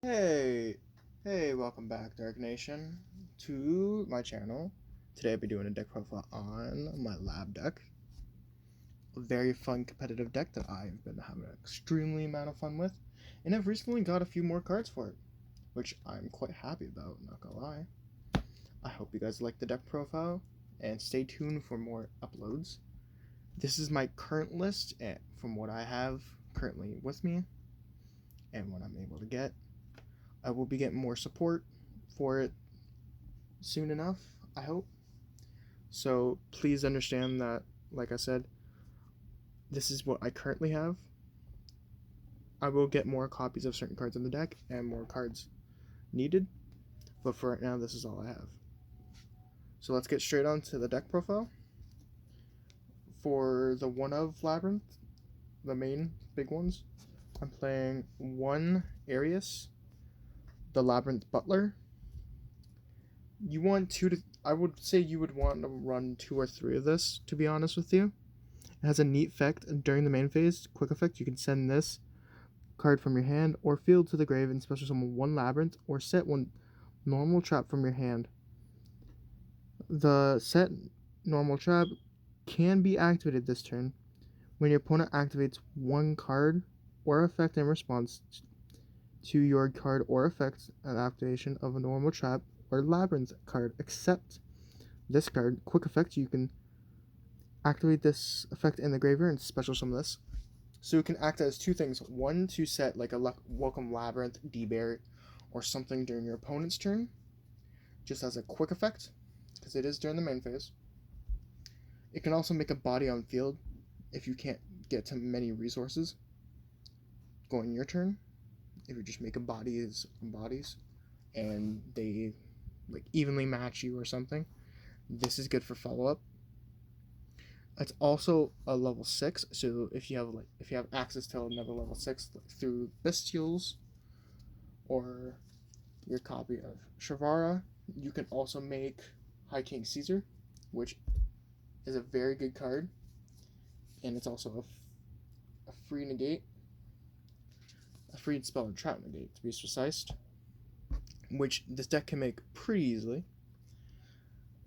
Hey, welcome back, Dark Nation, to my channel. Today I'll be doing a deck profile on my lab deck. A very fun competitive deck that I've been having an extremely amount of fun with, and I've recently got a few more cards for it, which I'm quite happy about, not gonna lie. I hope you guys like the deck profile, and stay tuned for more uploads. This is my current list from what I have currently with me, and what I'm able to get. I will be getting more support for it soon enough, I hope. So please understand that, like I said, this is what I currently have. I will get more copies of certain cards in the deck and more cards needed, but for right now, this is all I have. So let's get straight on to the deck profile. For the one of Labryth, the main big ones, I'm playing one Arius, the Labryth Butler. You want two to, I would say you would want to run two or three of this, to be honest with you. It has a neat effect during the main phase. Quick effect, you can send this card from your hand or field to the grave and special summon one Labryth or set one normal trap from your hand. The set normal trap can be activated this turn when your opponent activates one card or effect in response to your card or effect an activation of a normal trap or Labryth card, except this card. Quick effect, you can activate this effect in the graveyard and special summon this. So it can act as two things. One, to set like a Welcome Labryth, D-Bear, or something during your opponent's turn, just as a quick effect, because it is during the main phase. It can also make a body on field if you can't get to many resources going your turn. If you just make a bodies and they like evenly match you or something, this is good for follow-up. It's also a level 6, so if you have access to another level 6 like through Bestials or your copy of Shavara, you can also make High King Caesar, which is a very good card, and it's also a free negate, a free spell and trap negate to be precise, which this deck can make pretty easily.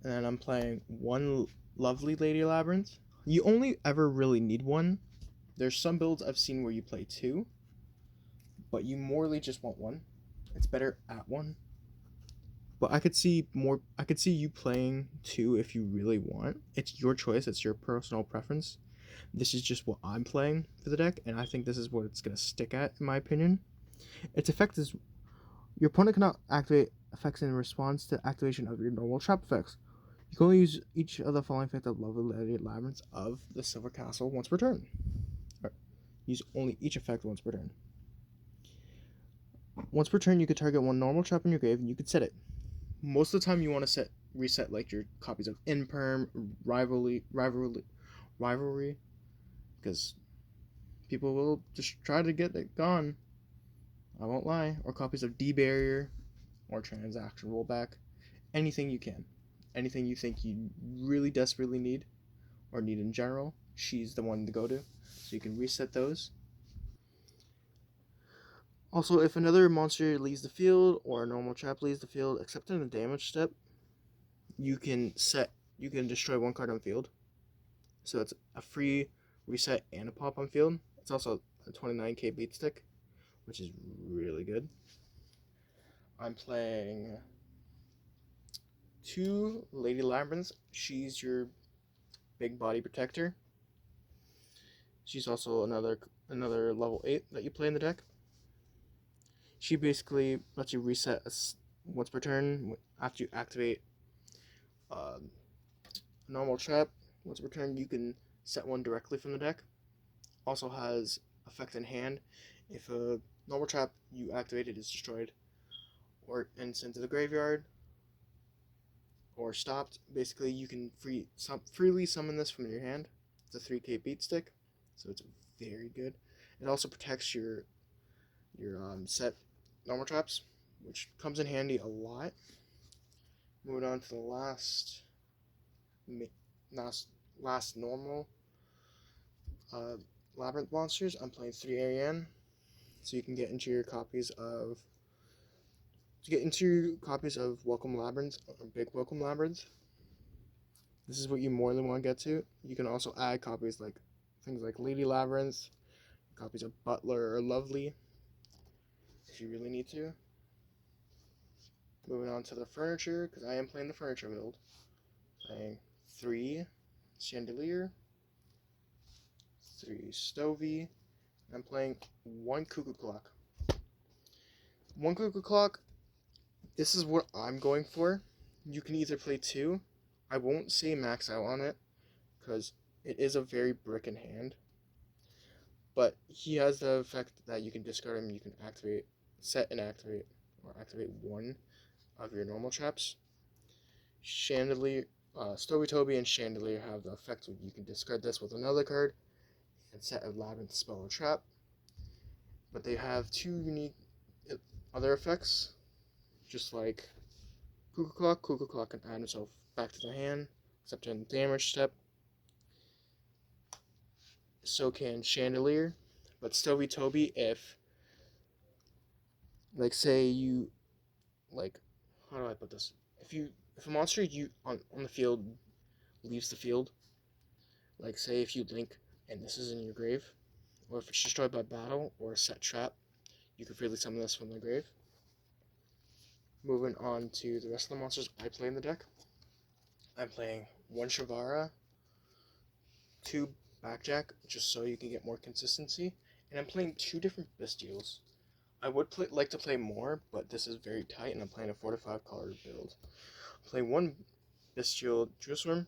And then I'm playing one lovely Lady Labryth. You only ever really need one. There's some builds I've seen where you play two, but you morely just want one. It's better at one. But I could see you playing two if you really want. It's your choice, it's your personal preference. This is just what I'm playing for the deck, and I think this is what it's gonna stick at, in my opinion. Its effect is your opponent cannot activate effects in response to activation of your normal trap effects. You can only use each of the following effect of Lovely Lady Labryth of the Silver Castle once per turn. Use only each effect once per turn. Once per turn, you could target one normal trap in your grave, and you could set it. Most of the time, you want to reset like your copies of Imperm, Rivalry, because people will just try to get it gone. I won't lie. Or copies of D Barrier, or Transaction Rollback. Anything you can. Anything you think you really desperately need, or need in general, she's the one to go to. So you can reset those. Also, if another monster leaves the field or a normal trap leaves the field, except in the damage step, you can destroy one card on field. So it's a free reset and a pop on field. It's also a 29k beat stick, which is really good. I'm playing two Lady Labryths. She's your big body protector. She's also another level 8 that you play in the deck. She basically lets you reset once per turn after you activate a normal trap. Once per turn, you can set one directly from the deck. Also has effect in hand. If a normal trap you activated is destroyed or sent to the graveyard or stopped, basically you can freely summon this from your hand. It's a 3k beat stick, so it's very good. It also protects your set normal traps, which comes in handy a lot. Moving on to the last normal Labryth monsters. I'm playing 3 Ariane, so you can get into your copies of To get into copies of Welcome Labyrinth or Big Welcome Labyrinth, this is what you more than want to get to. You can also add copies like things like Lady Labyrinth, copies of Butler or Lovely, if you really need to. Moving on to the furniture, because I am playing the furniture build. Playing 3 Chandelier, 3 Stovey, and I'm playing 1 Cuckoo Clock. 1 Cuckoo Clock, this is what I'm going for. You can either play 2. I won't say max out on it, because it is a very brick in hand. But he has the effect that you can discard him, you can activate, set and activate, or activate 1 of your normal traps. Chandelier, Stovey Toby and Chandelier have the effect where you can discard this with another card and set a Labyrinth spell or trap. But they have 2 unique other effects, just like Cuckoo Clock can add himself back to the hand, except in the damage step. So can Chandelier, but Stovey Toby, if, like, say you, like, how do I put this? If a monster you on the field leaves the field, like say if you link and this is in your grave, or if it's destroyed by battle or a set trap, you can freely summon this from the grave. Moving on to the rest of the monsters I play in the deck. I'm playing 1 Shavara, 2 Backjack, just so you can get more consistency, and I'm playing 2 different Bestials. I would like to play more, but this is very tight, and I'm playing a 4 to 5 card build. I'm playing 1 Bestial Jewsworm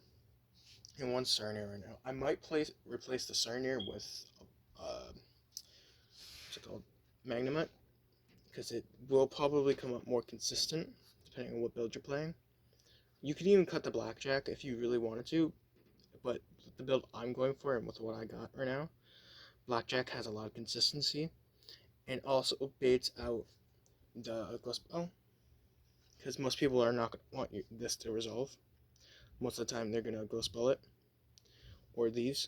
and 1 Sarnier right now. I might replace the Sarnier with what's it called, Magnemite, because it will probably come up more consistent depending on what build you're playing. You could even cut the Blackjack if you really wanted to, but the build I'm going for and with what I got right now, Blackjack has a lot of consistency and also baits out the Ghost Spell, because most people are not going to want this to resolve. Most of the time they're going to Ghost Spell it, or these.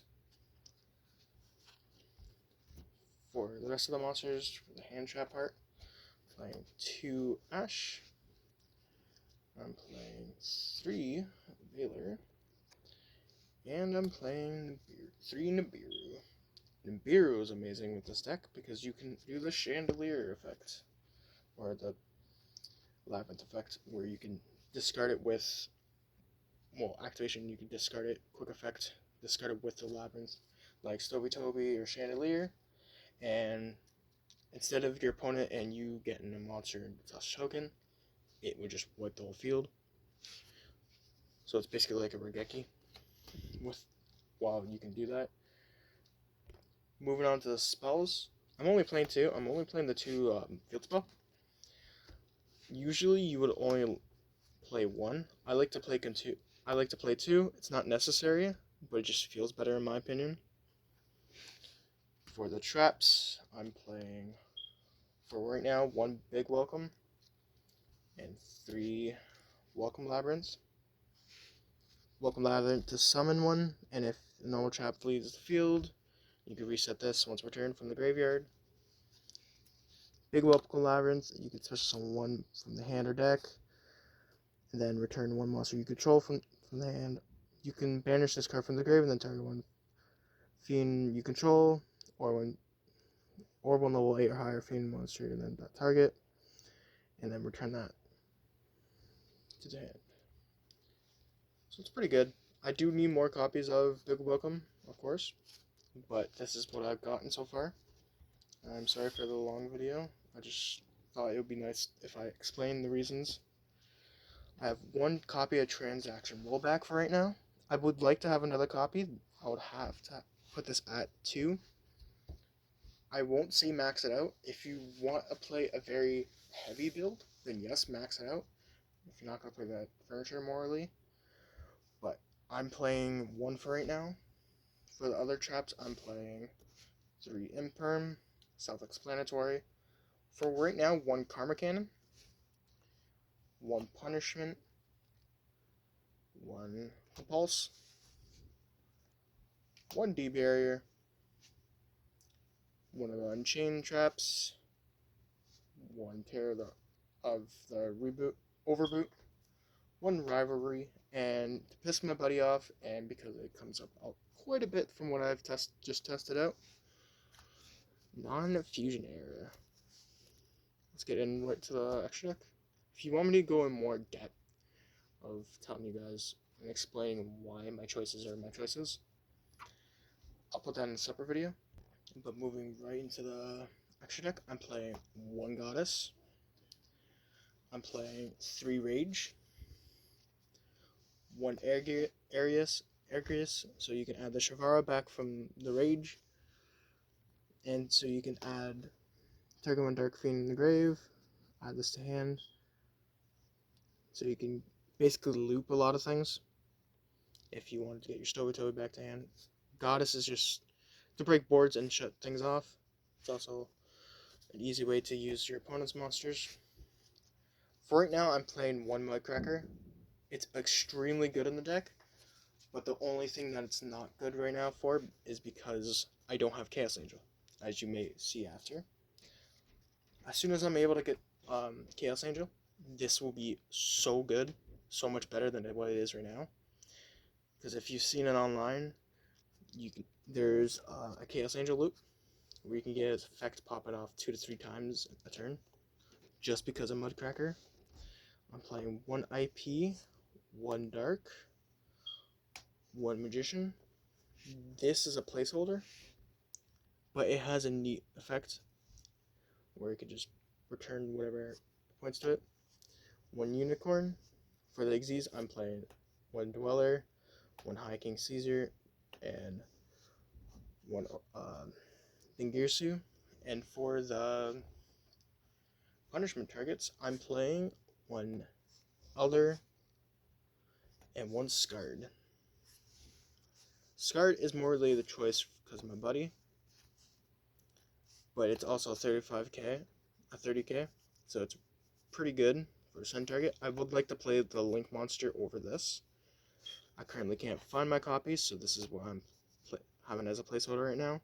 For the rest of the monsters, for the hand trap part, I'm playing 2 Ash, I'm playing 3 Veiler, and I'm playing 3 Nibiru. Nibiru is amazing with this deck because you can do the Chandelier effect, or the Labyrinth effect, where you can discard it with, well, activation, you can discard it, quick effect, discard it with the Labyrinth, like Stovey Toby or Chandelier, and instead of your opponent and you getting a monster and toss token, it would just wipe the whole field. So it's basically like a Regeki, while you can do that. Moving on to the spells, I'm only playing 2. I'm only playing the 2 field spell. Usually you would only play 1. I like to play 2. It's not necessary, but it just feels better in my opinion. For the traps, I'm playing, for right now, 1 Big Welcome and 3 Welcome Labyrinths. Welcome Labyrinth to summon 1, and if the normal trap leaves the field, you can reset this once returned from the graveyard. Big Welcome Labyrinth, you can special summon 1 from the hand or deck, and then return 1 monster you control from the hand. You can banish this card from the grave and then target 1 fiend you control, or 1 level 8 or higher fiend monster, and then that target, and then return that to the hand. So it's pretty good. I do need more copies of Big Welcome, of course, but this is what I've gotten so far. I'm sorry for the long video. I just thought it would be nice if I explained the reasons. I have 1 copy of Transaction Rollback for right now. I would like to have another copy. I would have to put this at 2. I won't say max it out. If you want to play a very heavy build, then yes, max it out. If you're not going to play that furniture morally. But I'm playing 1 for right now. For the other traps, I'm playing 3 Imperm, self-explanatory. For right now, 1 Karma Cannon, 1 Punishment, 1 Pulse, 1 D-Barrier, 1 of the Unchained Traps, 1 Tear the of the reboot, overboot, one rivalry, and to piss my buddy off, and because it comes up quite a bit from what I've just tested out, non-fusion area. Let's get in right to the extra deck. If you want me to go in more depth of telling you guys and explaining why my choices are my choices, I'll put that in a separate video. But moving right into the extra deck, I'm playing 1 Goddess. I'm playing 3 Rage, 1 Arius, so you can add the Shavara back from the Rage, and so you can add Target 1 Dark Fiend in the grave, add this to hand, so you can basically loop a lot of things if you wanted to get your Stovatoe back to hand. Goddess is just to break boards and shut things off. It's also an easy way to use your opponent's monsters. For right now, I'm playing 1 Mudcracker. It's extremely good in the deck, but the only thing that it's not good right now for is because I don't have Chaos Angel, as you may see after. As soon as I'm able to get Chaos Angel, this will be so good, so much better than what it is right now. Because if you've seen it online, there's a Chaos Angel loop where you can get its effect popping off 2 to 3 times a turn, just because of Mudcracker. I'm playing 1 IP, 1 Dark, 1 Magician. This is a placeholder, but it has a neat effect where you can just return whatever points to it. 1 Unicorn. For the Xyz, I'm playing 1 Dweller, 1 High King Caesar, and 1 Dingirsu. And for the punishment targets, I'm playing 1 Elder and 1 Scarred. Scarred is more really the choice because of my buddy, but it's also 30k, so it's pretty good for a send target. I would like to play the Link monster over this. I currently can't find my copies, so this is what I'm having as a placeholder right now.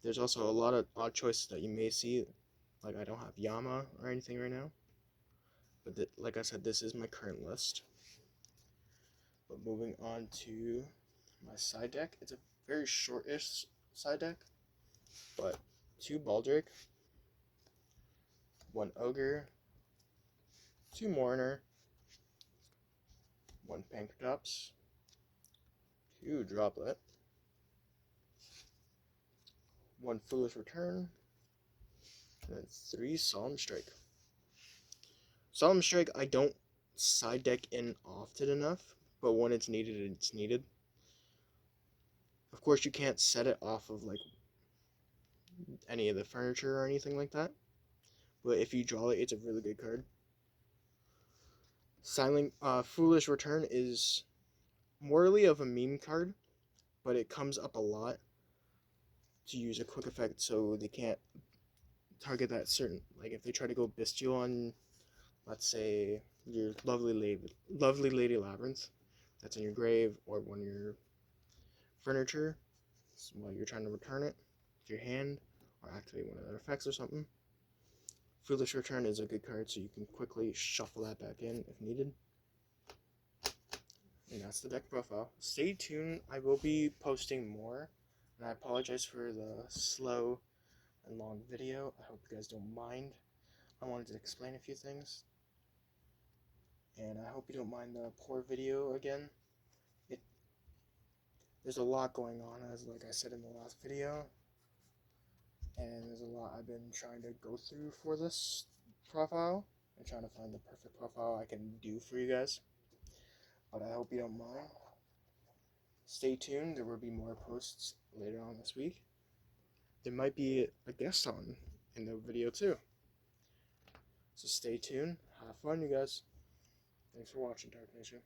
There's also a lot of odd choices that you may see, like I don't have Yama or anything right now, but like I said, this is my current list. But moving on to my side deck, it's a very shortish side deck, but 2 Baldrake, 1 Ogre, 2 Mourner, 1 Pankratops, 2 Droplet, 1 Foolish Return, and then 3 Solemn Strike. Solemn Strike I don't side deck in often enough, but when it's needed, it's needed. Of course, you can't set it off of like any of the furniture or anything like that, but if you draw it, it's a really good card. Foolish Return is morally of a meme card, but it comes up a lot to use a quick effect so they can't target that certain, like if they try to go bestial on, let's say, your lovely lady Labryth that's in your grave or one of your furniture while you're trying to return it to your hand or activate one of their effects or something. Foolish Return is a good card so you can quickly shuffle that back in if needed. And that's the deck profile. Stay tuned, I will be posting more, and I apologize for the slow and long video. I hope you guys don't mind. I wanted to explain a few things, and I hope you don't mind the poor video again. There's a lot going on, as like I said in the last video, and there's a lot I've been trying to go through for this profile and trying to find the perfect profile I can do for you guys. But I hope you don't mind. Stay tuned, there will be more posts later on this week. There might be a guest on in the video too. So stay tuned, have fun you guys. Thanks for watching, Dark Nation.